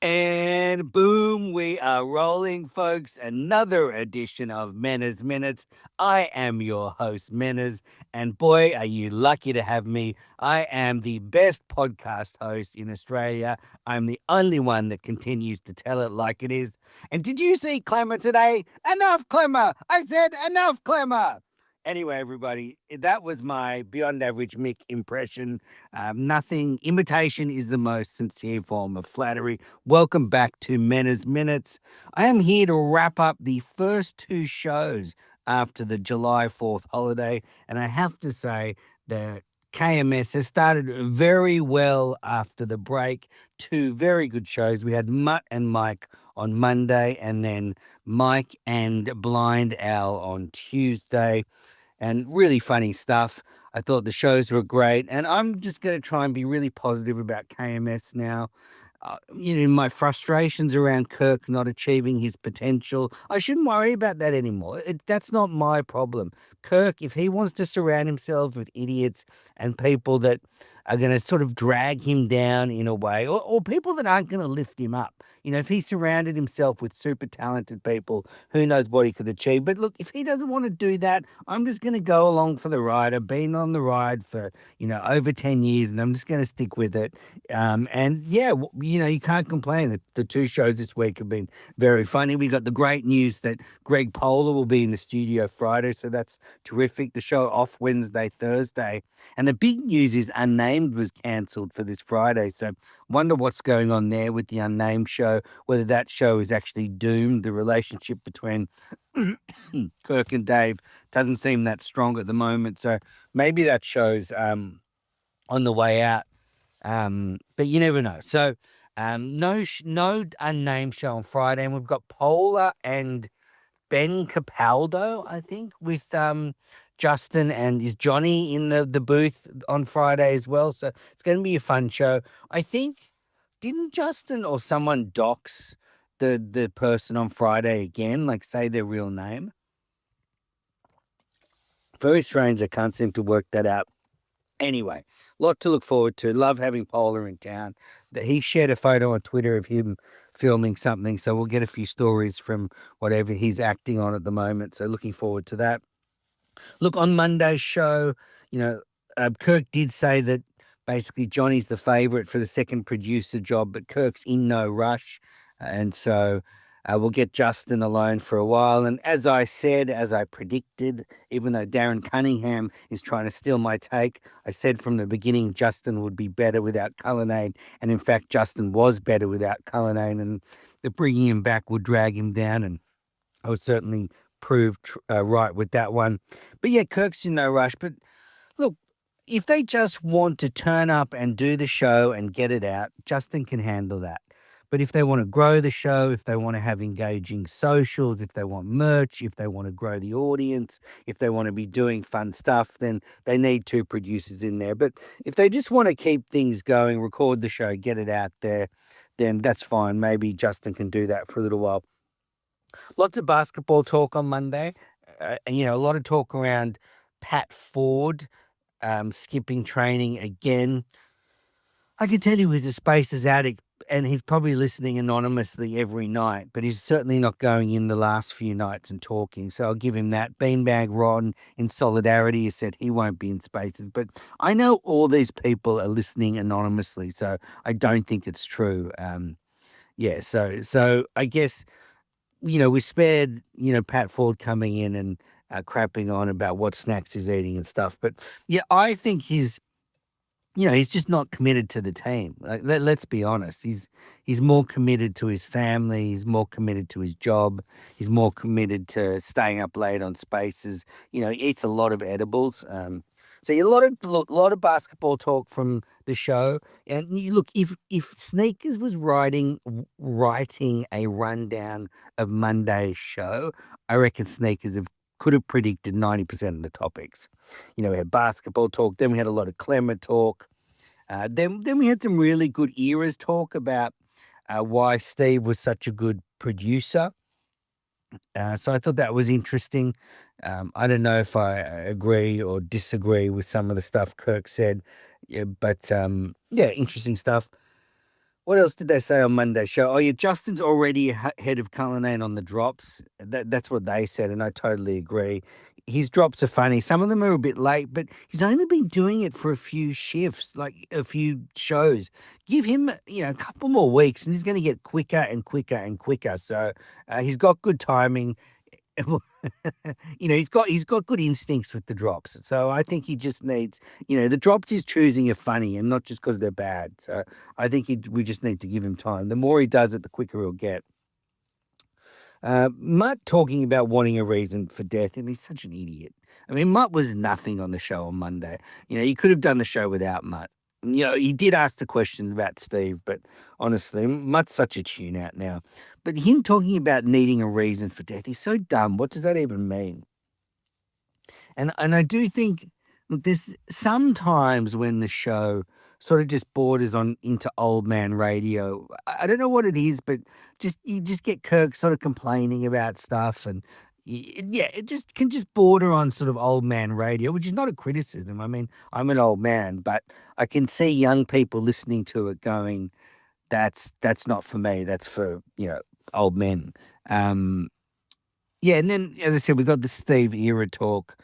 And boom, we are rolling, folks. Another edition of Mena's Minutes. I am your host, Menas, and boy, are you lucky to have me. I am the best podcast host in Australia. I'm the only one that continues to tell it like it is. And did you see Clemmer today? Enough, Clemmer! I said enough, Clemmer! Anyway, everybody, that was my beyond average Mick impression. Nothing, imitation is the most sincere form of flattery. Welcome back to Mena's Minutes. I am here to wrap up the first two shows after the July 4th holiday, and I have to say that KMS has started very well after the break. Two very good shows. We had Mutt and Mike on Monday, and then Mike and Blind Owl on Tuesday, and really funny stuff. I thought the shows were great, and I'm just going to try and be really positive about KMS now. My frustrations around Kirk not achieving his potential, I shouldn't worry about that anymore. That's not my problem. Kirk, if he wants to surround himself with idiots and people that are going to sort of drag him down in a way, or people that aren't going to lift him up, if he surrounded himself with super talented people, who knows what he could achieve. But look, if he doesn't want to do that, I'm just going to go along for the ride. I've been on the ride for, over 10 years, and I'm just going to stick with it. And yeah, you can't complain. The two shows this week have been very funny. We got the great news that Greg Polar will be in the studio Friday, so that's terrific. The show off Wednesday, Thursday. And the big news is Unnamed was cancelled for this Friday. So wonder what's going on there with the Unnamed show, whether that show is actually doomed. The relationship between Kirk and Dave doesn't seem that strong at the moment. So maybe that show's on the way out. But you never know. So no Unnamed show on Friday. And we've got Polar and Ben Capaldo, I think, with Justin, and is Johnny in the booth on Friday as well. So it's going to be a fun show. I think, didn't Justin or someone dox the person on Friday again, like say their real name? Very strange. I can't seem to work that out. Anyway, lot to look forward to. Love having Polar in town. He shared a photo on Twitter of him filming something, so we'll get a few stories from whatever he's acting on at the moment. So looking forward to that. Look, on Monday's show, Kirk did say that basically Johnny's the favorite for the second producer job, but Kirk's in no rush. And so we'll get Justin alone for a while. And as I said, as I predicted, even though Darren Cunningham is trying to steal my take, I said from the beginning Justin would be better without Cullinane. And in fact, Justin was better without Cullinane, and the bringing him back would drag him down. And I was certainly proved right with that one. But yeah, Kirk's in no rush. But look, if they just want to turn up and do the show and get it out, Justin can handle that. But if they want to grow the show, if they want to have engaging socials, if they want merch, if they want to grow the audience, if they want to be doing fun stuff, then they need two producers in there. But if they just want to keep things going, record the show, get it out there, then that's fine. Maybe Justin can do that for a little while. Lots of basketball talk on Monday. A lot of talk around Pat Ford skipping training again. I can tell you he's a Spaces addict, and he's probably listening anonymously every night, but he's certainly not going in the last few nights and talking. So I'll give him that. Beanbag Ron, in solidarity, has said he won't be in Spaces. But I know all these people are listening anonymously, so I don't think it's true. So I guess, we spared, Pat Ford coming in and crapping on about what snacks he's eating and stuff. But yeah, I think he's just not committed to the team. Like, let's be honest. He's more committed to his family. He's more committed to his job. He's more committed to staying up late on Spaces. He eats a lot of edibles. So a lot of basketball talk from the show. And look, if Sneakers was writing a rundown of Monday's show, I reckon Sneakers could have predicted 90% of the topics. We had basketball talk, then we had a lot of Clemmer talk. Then we had some really good eras talk about why Steve was such a good producer. So I thought that was interesting. I don't know if I agree or disagree with some of the stuff Kirk said, but interesting stuff. What else did they say on Monday's show? Oh, yeah, Justin's already ahead of Cullinane on the drops. That's what they said, and I totally agree. His drops are funny. Some of them are a bit late, but he's only been doing it for a few shifts, like a few shows. Give him, a couple more weeks, and he's going to get quicker and quicker and quicker. So he's got good timing. He's got good instincts with the drops. So I think he just needs, the drops he's choosing are funny and not just because they're bad. So I think we just need to give him time. The more he does it, the quicker he'll get. Mutt talking about wanting a reason for death. I mean, he's such an idiot. I mean, Mutt was nothing on the show on Monday. You could have done the show without Mutt. He did ask the question about Steve, but honestly, Mutt's such a tune out now. But him talking about needing a reason for death, he's so dumb. What does that even mean? And I do think, look, there's sometimes when the show sort of just borders on into old man radio. I don't know what it is, but you just get Kirk sort of complaining about stuff, and yeah, it just can just border on sort of old man radio, which is not a criticism. I mean, I'm an old man, but I can see young people listening to it going, "That's not for me. That's for old men." Yeah, and then as I said, we got the Steve era talk.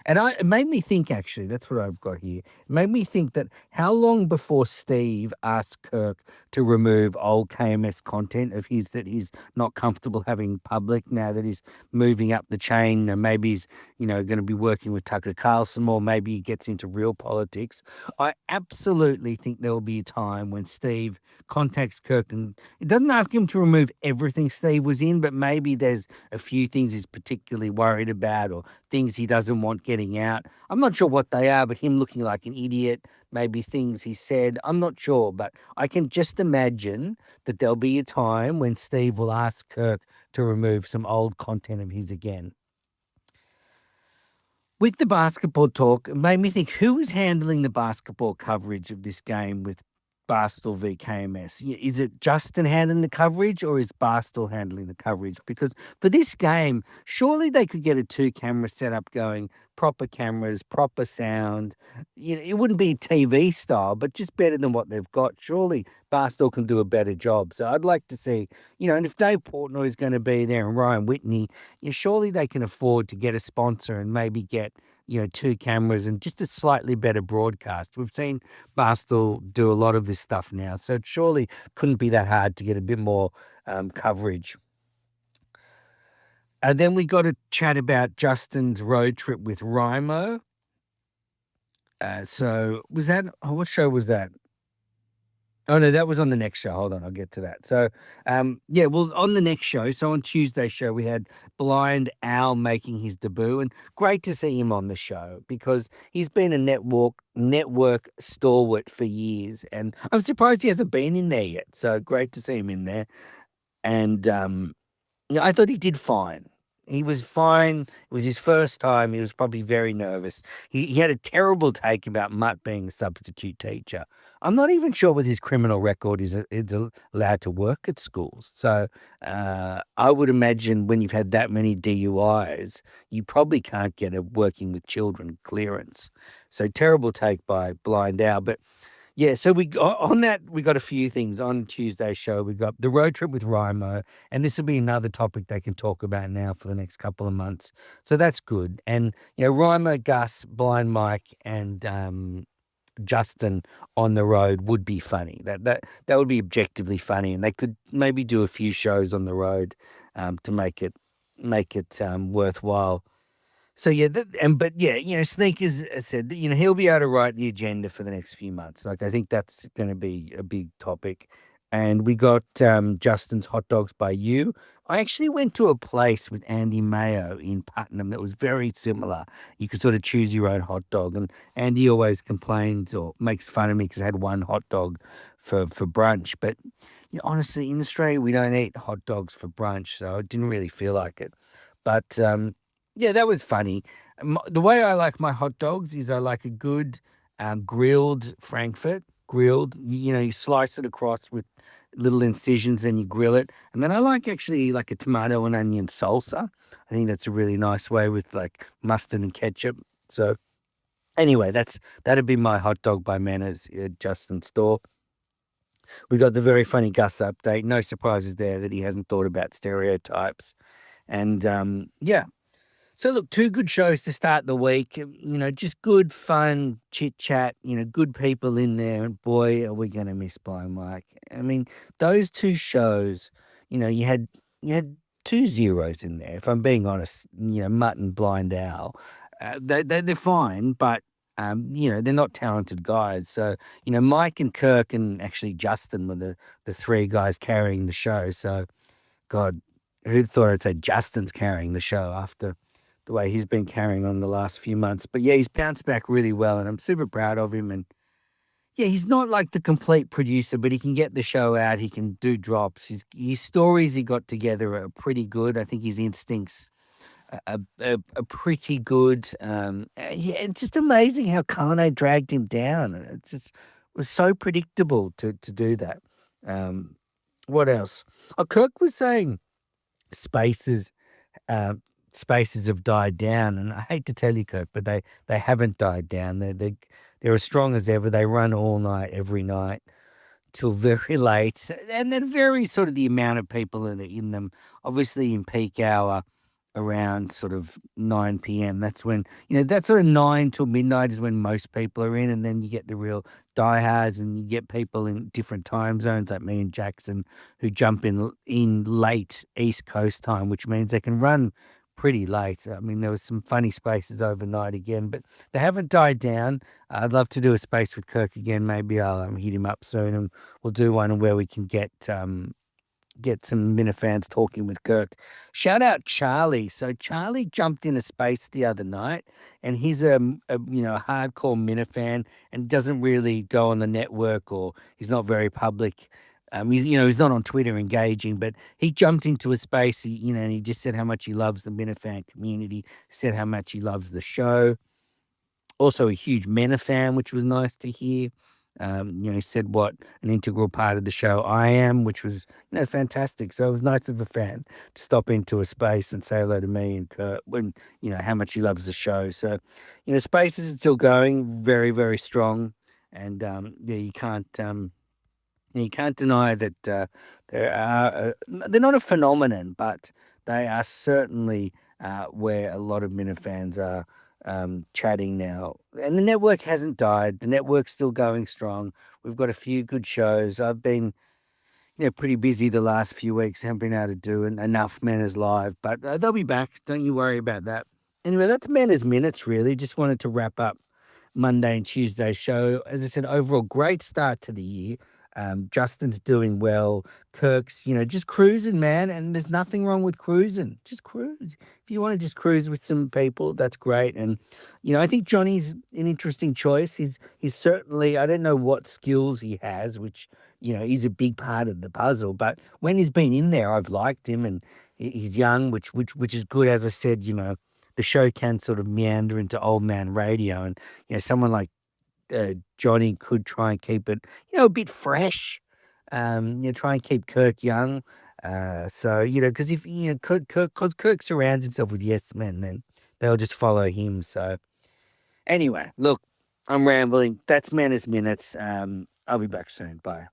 And it made me think, actually, that's what I've got here. It made me think that how long before Steve asked Kirk to remove old KMS content of his that he's not comfortable having public now that he's moving up the chain, and maybe he's, going to be working with Tucker Carlson more, maybe he gets into real politics. I absolutely think there will be a time when Steve contacts Kirk, and it doesn't ask him to remove everything Steve was in, but maybe there's a few things he's particularly worried about or things he doesn't want getting out. I'm not sure what they are, but him looking like an idiot, maybe things he said, I'm not sure, but I can just imagine that there'll be a time when Steve will ask Kirk to remove some old content of his again. With the basketball talk, it made me think, who is handling the basketball coverage of this game with Barstool v KMS? Is it Justin handling the coverage, or is Barstool handling the coverage? Because for this game, surely they could get a 2-camera setup going, proper cameras, proper sound. It wouldn't be TV style, but just better than what they've got. Surely Barstool can do a better job. So I'd like to see, and if Dave Portnoy is going to be there and Ryan Whitney, surely they can afford to get a sponsor and maybe get 2 cameras and just a slightly better broadcast. We've seen Barstool do a lot of this stuff now, so it surely couldn't be that hard to get a bit more coverage. And then we got to chat about Justin's road trip with Rimo. So was that, what show was that? Oh, no, that was on the next show. Hold on, I'll get to that. So, on the next show, so on Tuesday's show, we had Blind Al making his debut, and great to see him on the show because he's been a network stalwart for years, and I'm surprised he hasn't been in there yet. So great to see him in there. And, I thought he did fine. He was fine. It was his first time. He was probably very nervous. He had a terrible take about Mutt being a substitute teacher. I'm not even sure with his criminal record is allowed to work at schools. So I would imagine when you've had that many DUIs, you probably can't get a working with children clearance. So terrible take by Blind Al. But yeah, so we got a few things on Tuesday's show. We got the road trip with Rimo, and this will be another topic they can talk about now for the next couple of months. So that's good. And Rimo, Gus, Blind Mike, and Justin on the road would be funny. That would be objectively funny, and they could maybe do a few shows on the road to make it worthwhile. So yeah, Sneakers said that he'll be able to write the agenda for the next few months. Like I think that's going to be a big topic. And we got Justin's Hot Dogs by You. I actually went to a place with Andy Mayo in Putnam that was very similar. You could sort of choose your own hot dog, and Andy always complains or makes fun of me because I had one hot dog for brunch. But honestly, in Australia we don't eat hot dogs for brunch, so I didn't really feel like it. But yeah, that was funny. The way I like my hot dogs is I like a good grilled Frankfurt. Grilled, you slice it across with little incisions and you grill it. And then I like actually like a tomato and onion salsa. I think that's a really nice way with like mustard and ketchup. So anyway, that'd be my hot dog by Manners at Justin's store. We got the very funny Gus update. No surprises there that he hasn't thought about stereotypes. And yeah. So look, two good shows to start the week. Just good fun chit chat. Good people in there. And boy, are we going to miss Blind Mike. I mean, those two shows. You had two zeros in there. If I'm being honest, Mutt and Blind Owl, they're fine, but they're not talented guys. So Mike and Kirk and actually Justin were the three guys carrying the show. So God, who'd thought I'd say Justin's carrying the show after the way he's been carrying on the last few months. But yeah, he's bounced back really well, and I'm super proud of him. And yeah, he's not like the complete producer, but he can get the show out. He can do drops. His stories he got together are pretty good. I think his instincts are pretty good. Yeah, it's just amazing how Kanye dragged him down. It was so predictable to do that. What else? Oh, Kirk was saying spaces uh, spaces have died down, and I hate to tell you, Kirk, but they haven't died down. They're as strong as ever. They run all night, every night, till very late, and then vary sort of the amount of people in them. Obviously, in peak hour, around sort of 9 p.m. That's when, that sort of 9 till midnight is when most people are in, and then you get the real diehards, and you get people in different time zones like me and Jackson who jump in late East Coast time, which means they can run pretty late. I mean, there was some funny spaces overnight again, but they haven't died down. I'd love to do a space with Kirk again. Maybe I'll hit him up soon, and we'll do one where we can get some Minifans talking with Kirk. Shout out Charlie. So Charlie jumped in a space the other night, and he's a hardcore Minifan and doesn't really go on the network, or he's not very public. He's not on Twitter engaging, but he jumped into a space, and he just said how much he loves the Minifan community, said how much he loves the show. Also a huge Minifan, which was nice to hear. He said what an integral part of the show I am, which was, fantastic. So it was nice of a fan to stop into a space and say hello to me and Kurt when, how much he loves the show. So, spaces are still going very, very strong. And, you can't deny that they're not a phenomenon, but they are certainly where a lot of Minifans are chatting now. And the network hasn't died. The network's still going strong. We've got a few good shows. I've been pretty busy the last few weeks. Haven't been able to do enough Manners Live, but they'll be back. Don't you worry about that. Anyway, that's Manners Minutes, really. Just wanted to wrap up Monday and Tuesday show. As I said, overall, great start to the year. Justin's doing well. Kirk's, just cruising, man. And there's nothing wrong with cruising. Just cruise. If you want to just cruise with some people, that's great. And, I think Johnny's an interesting choice. He's certainly, I don't know what skills he has, which, he's a big part of the puzzle. But when he's been in there, I've liked him, and he's young, which is good. As I said, the show can sort of meander into old man radio, and someone like Johnny could try and keep it a bit fresh, try and keep Kirk young, so because if Kirk surrounds himself with yes men, then they'll just follow him. So anyway, look, I'm rambling. That's Manners Minutes. I'll be back soon. Bye.